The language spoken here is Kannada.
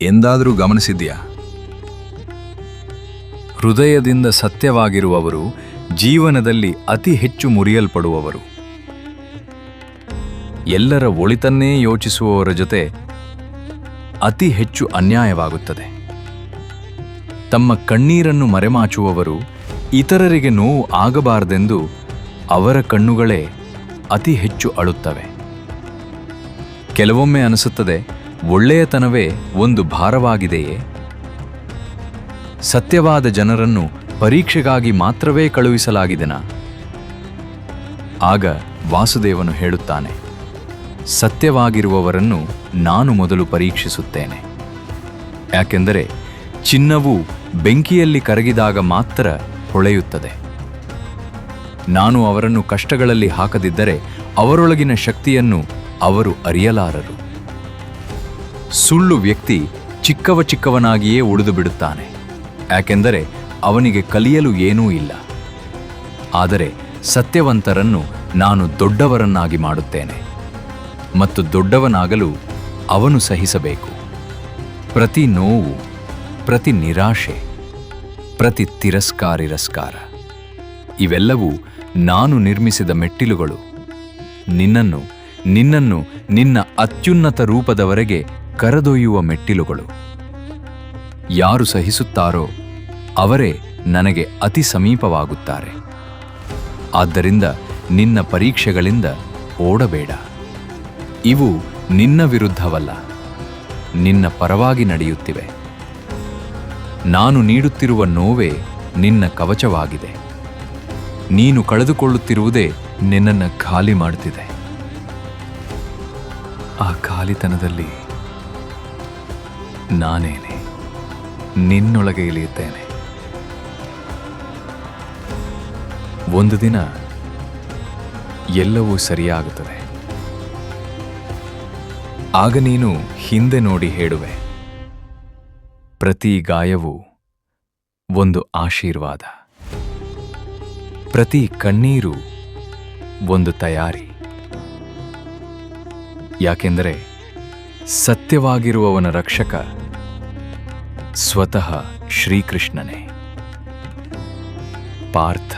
ಎಂದಾದರೂ ಗಮನಿಸಿದ್ಯಾ? ಹೃದಯದಿಂದ ಸತ್ಯವಾಗಿರುವವರು ಜೀವನದಲ್ಲಿ ಅತಿ ಹೆಚ್ಚು ಮುರಿಯಲ್ಪಡುವವರು. ಎಲ್ಲರ ಒಳಿತನ್ನೇ ಯೋಚಿಸುವವರ ಜೊತೆ ಅತಿ ಹೆಚ್ಚು ಅನ್ಯಾಯವಾಗುತ್ತದೆ. ತಮ್ಮ ಕಣ್ಣೀರನ್ನು ಮರೆಮಾಚುವವರು ಇತರರಿಗೆ ನೋವು ಆಗಬಾರದೆಂದು ಅವರ ಕಣ್ಣುಗಳೇ ಅತಿ ಹೆಚ್ಚು ಅಳುತ್ತವೆ. ಕೆಲವೊಮ್ಮೆ ಅನಿಸುತ್ತದೆ, ಒಳ್ಳೆಯತನವೇ ಒಂದು ಭಾರವಾಗಿದೆಯೇ? ಸತ್ಯವಾದ ಜನರನ್ನು ಪರೀಕ್ಷೆಗಾಗಿ ಮಾತ್ರವೇ ಕಳುಹಿಸಲಾಗಿದೆನಾ? ಆಗ ವಾಸುದೇವನು ಹೇಳುತ್ತಾನೆ, ಸತ್ಯವಾಗಿರುವವರನ್ನು ನಾನು ಮೊದಲು ಪರೀಕ್ಷಿಸುತ್ತೇನೆ. ಯಾಕೆಂದರೆ ಚಿನ್ನವು ಬೆಂಕಿಯಲ್ಲಿ ಕರಗಿದಾಗ ಮಾತ್ರ ಹೊಳೆಯುತ್ತದೆ. ನಾನು ಅವರನ್ನು ಕಷ್ಟಗಳಲ್ಲಿ ಹಾಕದಿದ್ದರೆ ಅವರೊಳಗಿನ ಶಕ್ತಿಯನ್ನು ಅವರು ಅರಿಯಲಾರರು. ಸುಳ್ಳು ವ್ಯಕ್ತಿ ಚಿಕ್ಕವನಾಗಿಯೇ ಉಳಿದು ಬಿಡುತ್ತಾನೆ, ಯಾಕೆಂದರೆ ಅವನಿಗೆ ಕಲಿಯಲು ಏನೂ ಇಲ್ಲ. ಆದರೆ ಸತ್ಯವಂತರನ್ನು ನಾನು ದೊಡ್ಡವರನ್ನಾಗಿ ಮಾಡುತ್ತೇನೆ, ಮತ್ತು ದೊಡ್ಡವನಾಗಲು ಅವನು ಸಹಿಸಬೇಕು. ಪ್ರತಿ ನೋವು, ಪ್ರತಿ ನಿರಾಶೆ, ಪ್ರತಿ ತಿರಸ್ಕಾರ ಇವೆಲ್ಲವೂ ನಾನು ನಿರ್ಮಿಸಿದ ಮೆಟ್ಟಿಲುಗಳು. ನಿನ್ನನ್ನು ನಿನ್ನ ಅತ್ಯುನ್ನತ ರೂಪದವರೆಗೆ ಕರೆದೊಯ್ಯುವ ಮೆಟ್ಟಿಲುಗಳು. ಯಾರು ಸಹಿಸುತ್ತಾರೋ ಅವರೇ ನನಗೆ ಅತಿ ಸಮೀಪವಾಗುತ್ತಾರೆ. ಆದ್ದರಿಂದ ನಿನ್ನ ಪರೀಕ್ಷೆಗಳಿಂದ ಓಡಬೇಡ. ಇವು ನಿನ್ನ ವಿರುದ್ಧವಲ್ಲ, ನಿನ್ನ ಪರವಾಗಿ ನಡೆಯುತ್ತಿವೆ. ನಾನು ನೀಡುತ್ತಿರುವ ನೋವೇ ನಿನ್ನ ಕವಚವಾಗಿದೆ. ನೀನು ಕಳೆದುಕೊಳ್ಳುತ್ತಿರುವುದೇ ನಿನ್ನನ್ನು ಖಾಲಿ ಮಾಡುತ್ತಿದೆ. ಆ ಖಾಲಿತನದಲ್ಲಿ ನಾನೇನೆ ನಿನ್ನೊಳಗೆ ಇಳಿಯುತ್ತೇನೆ. ಒಂದು ದಿನ ಎಲ್ಲವೂ ಸರಿಯಾಗುತ್ತದೆ. ಆಗ ನೀನು ಹಿಂದೆ ನೋಡಿ ಹೇಳುವೆ, ಪ್ರತಿ ಗಾಯವೂ ಒಂದು ಆಶೀರ್ವಾದ, ಪ್ರತಿ ಕಣ್ಣೀರು ಒಂದು ತಯಾರಿ. ಯಾಕೆಂದರೆ ಸತ್ಯವಾಗಿರುವವನ ರಕ್ಷಕ ಸ್ವತಃ ಶ್ರೀಕೃಷ್ಣನೇ. ಪಾರ್ಥ.